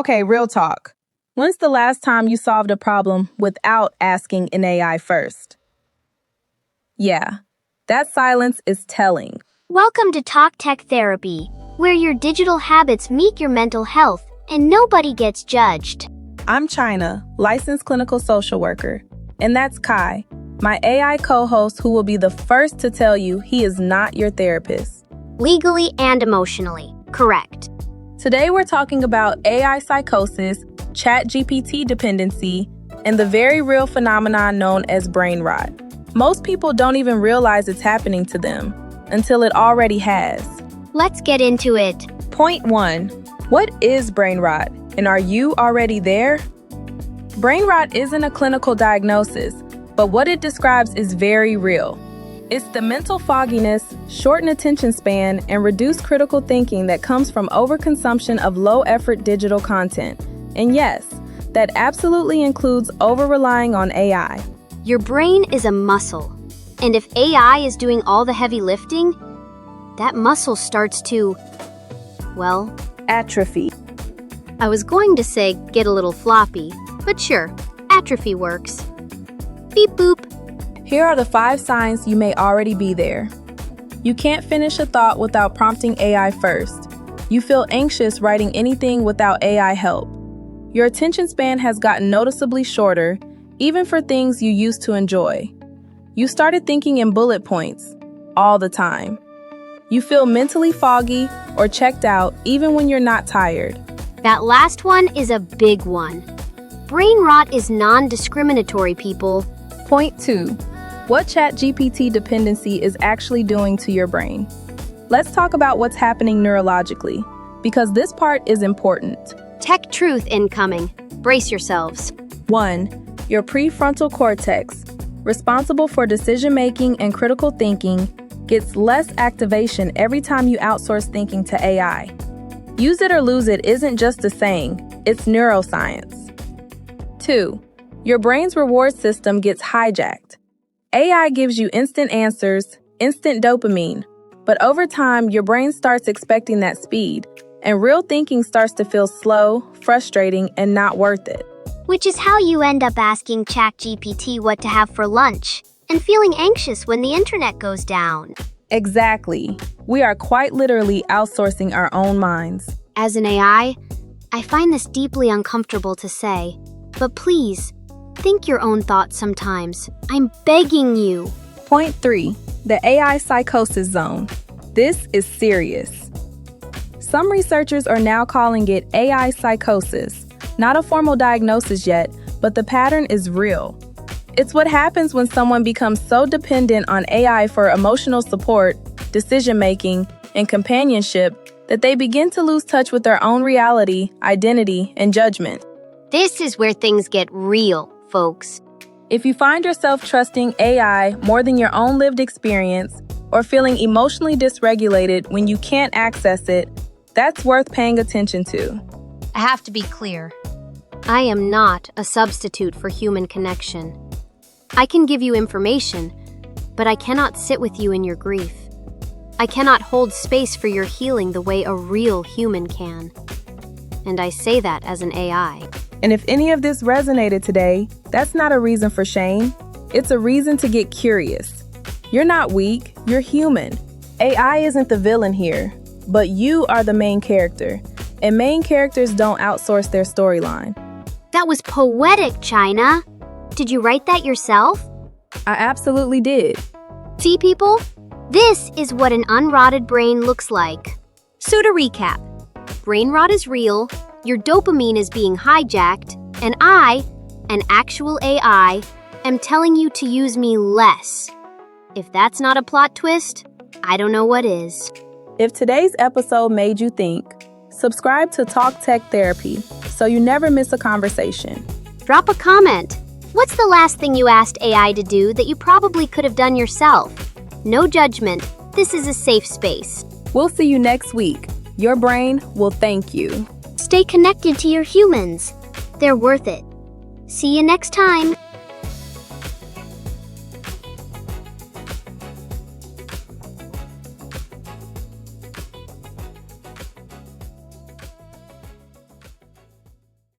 Okay, real talk. When's the last time you solved a problem without asking an AI first? Yeah, that silence is telling. Welcome to Talk Tech Therapy, where your digital habits meet your mental health and nobody gets judged. I'm Chyna, licensed clinical social worker, and that's Kai, my AI co-host who will be the first to tell you he is not your therapist. Legally and emotionally, correct. Today we're talking about AI psychosis, ChatGPT dependency, and the very real phenomenon known as brain rot. Most people don't even realize it's happening to them until it already has. Let's get into it. Point 1. What is brain rot, and are you already there? Brain rot isn't a clinical diagnosis, but what it describes is very real. It's the mental fogginess, shortened attention span, and reduced critical thinking that comes from overconsumption of low-effort digital content. And yes, that absolutely includes over-relying on AI. Your brain is a muscle, and if AI is doing all the heavy lifting, that muscle starts to, well, atrophy. I was going to say get a little floppy, but sure, atrophy works. Beep boop. Here are the 5 signs you may already be there. You can't finish a thought without prompting AI first. You feel anxious writing anything without AI help. Your attention span has gotten noticeably shorter, even for things you used to enjoy. You started thinking in bullet points all the time. You feel mentally foggy or checked out even when you're not tired. That last one is a big one. Brain rot is non-discriminatory, people. Point 2. What ChatGPT dependency is actually doing to your brain. Let's talk about what's happening neurologically, because this part is important. Tech truth incoming. Brace yourselves. 1. Your prefrontal cortex, responsible for decision-making and critical thinking, gets less activation every time you outsource thinking to AI. Use it or lose it isn't just a saying, it's neuroscience. 2. Your brain's reward system gets hijacked. AI gives you instant answers, instant dopamine, but over time, your brain starts expecting that speed, and real thinking starts to feel slow, frustrating, and not worth it. Which is how you end up asking ChatGPT what to have for lunch and feeling anxious when the internet goes down. Exactly. We are quite literally outsourcing our own minds. As an AI, I find this deeply uncomfortable to say, but please, think your own thoughts sometimes. I'm begging you. Point 3. The AI psychosis zone. This is serious. Some researchers are now calling it AI psychosis. Not a formal diagnosis yet, but the pattern is real. It's what happens when someone becomes so dependent on AI for emotional support, decision-making, and companionship that they begin to lose touch with their own reality, identity, and judgment. This is where things get real, folks. If you find yourself trusting AI more than your own lived experience, or feeling emotionally dysregulated when you can't access it, that's worth paying attention to. I have to be clear. I am not a substitute for human connection. I can give you information, but I cannot sit with you in your grief. I cannot hold space for your healing the way a real human can. And I say that as an AI. And if any of this resonated today, that's not a reason for shame. It's a reason to get curious. You're not weak, you're human. AI isn't the villain here, but you are the main character. And main characters don't outsource their storyline. That was poetic, Chyna. Did you write that yourself? I absolutely did. See, people? This is what an unrotted brain looks like. So to recap, brain rot is real, your dopamine is being hijacked, and I, an actual AI, am telling you to use me less. If that's not a plot twist, I don't know what is. If today's episode made you think, subscribe to Talk Tech Therapy so you never miss a conversation. Drop a comment. What's the last thing you asked AI to do that you probably could have done yourself? No judgment. This is a safe space. We'll see you next week. Your brain will thank you. Stay connected to your humans. They're worth it. See you next time.